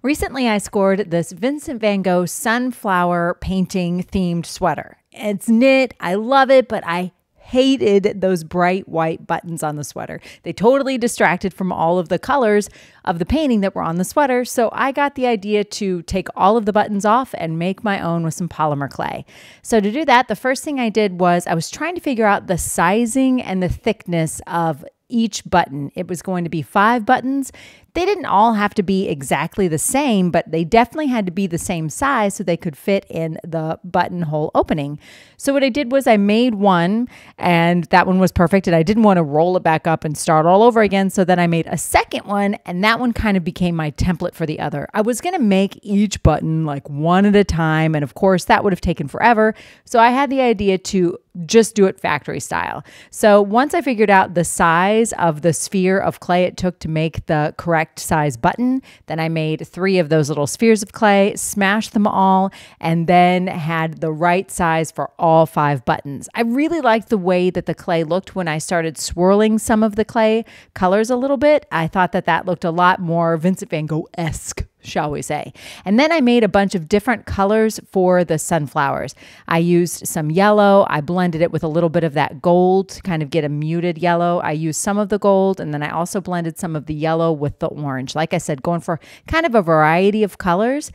Recently, I scored this Vincent van Gogh sunflower painting themed sweater. It's knit. I love it, but I hated those bright white buttons on the sweater. They totally distracted from all of the colors of the painting that were on the sweater. So I got the idea to take all of the buttons off and make my own with some polymer clay. So to do that, the first thing I did was I was trying to figure out the sizing and the thickness of each button. It was going to be 5 buttons. They didn't all have to be exactly the same, but they definitely had to be the same size so they could fit in the buttonhole opening. So what I did was I made one, and that one was perfect, and I didn't want to roll it back up and start all over again. So then I made a second one, and that one kind of became my template for the other. I was going to make each button like one at a time, and of course that would have taken forever. So I had the idea to just do it factory style. So once I figured out the size of the sphere of clay it took to make the correct size button, then I made 3 of those little spheres of clay, smashed them all, and then had the right size for all 5 buttons. I really liked the way that the clay looked when I started swirling some of the clay colors a little bit. I thought that that looked a lot more Vincent van Gogh-esque, shall we say. And then I made a bunch of different colors for the sunflowers. I used some yellow. I blended it with a little bit of that gold to kind of get a muted yellow. I used some of the gold, and then I also blended some of the yellow with the orange. Like I said, going for kind of a variety of colors.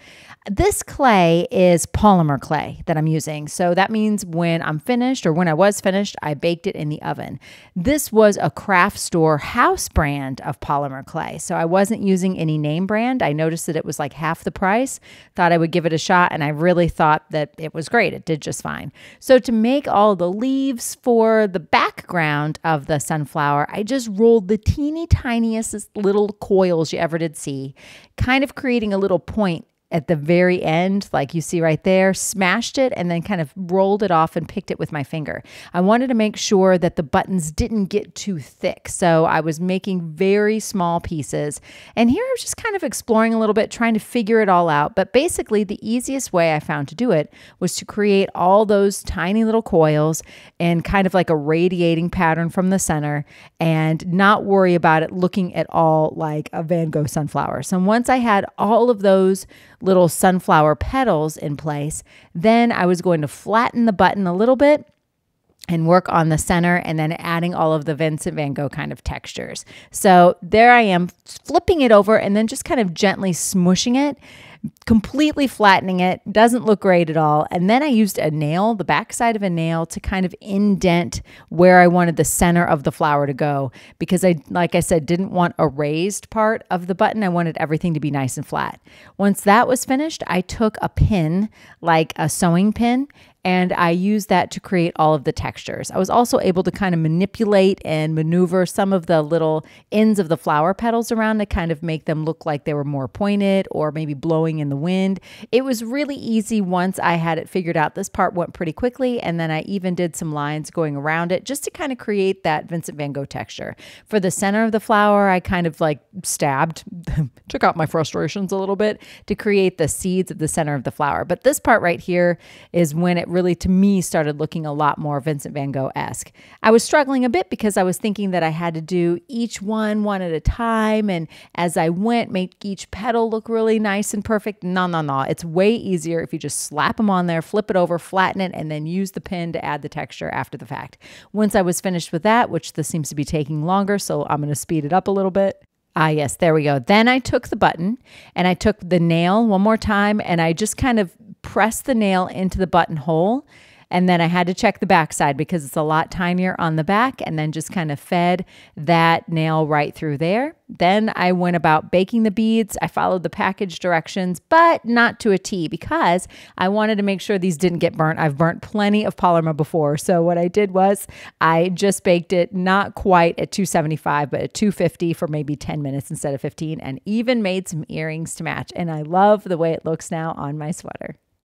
This clay is polymer clay that I'm using. So that means when I'm finished, or when I was finished, I baked it in the oven. This was a craft store house brand of polymer clay. So I wasn't using any name brand. I noticed that it was like half the price. Thought I would give it a shot, and I really thought that it was great. It did just fine. So to make all the leaves for the background of the sunflower, I just rolled the teeny tiniest little coils you ever did see, kind of creating a little point at the very end, like you see right there, smashed it and then kind of rolled it off and picked it with my finger. I wanted to make sure that the buttons didn't get too thick. So I was making very small pieces. And here I was just kind of exploring a little bit, trying to figure it all out. But basically the easiest way I found to do it was to create all those tiny little coils and kind of like a radiating pattern from the center and not worry about it looking at all like a Van Gogh sunflower. So once I had all of those little sunflower petals in place, then I was going to flatten the button a little bit and work on the center, and then adding all of the Vincent van Gogh kind of textures. So there I am, flipping it over and then just kind of gently smushing it, completely flattening it. Doesn't look great at all. And then I used a nail, the backside of a nail, to kind of indent where I wanted the center of the flower to go, because I, like I said, didn't want a raised part of the button. I wanted everything to be nice and flat. Once that was finished, I took a pin, like a sewing pin, and I used that to create all of the textures. I was also able to kind of manipulate and maneuver some of the little ends of the flower petals around to kind of make them look like they were more pointed or maybe blowing in the wind. It was really easy once I had it figured out. This part went pretty quickly, and then I even did some lines going around it just to kind of create that Vincent van Gogh texture. For the center of the flower, I kind of like stabbed, took out my frustrations a little bit to create the seeds of the center of the flower. But this part right here is when it really, to me, started looking a lot more Vincent van Gogh-esque. I was struggling a bit because I was thinking that I had to do each one at a time, and as I went, make each petal look really nice and perfect. No. It's way easier if you just slap them on there, flip it over, flatten it, and then use the pin to add the texture after the fact. Once I was finished with that, which this seems to be taking longer, so I'm going to speed it up a little bit. Ah, yes, there we go. Then I took the button and I took the nail one more time, and I just kind of pressed the nail into the buttonhole. And then I had to check the back side because it's a lot tinier on the back, and then just kind of fed that nail right through there. Then I went about baking the beads. I followed the package directions, but not to a T, because I wanted to make sure these didn't get burnt. I've burnt plenty of polymer before. So what I did was I just baked it not quite at 275, but at 250 for maybe 10 minutes instead of 15, and even made some earrings to match. And I love the way it looks now on my sweater.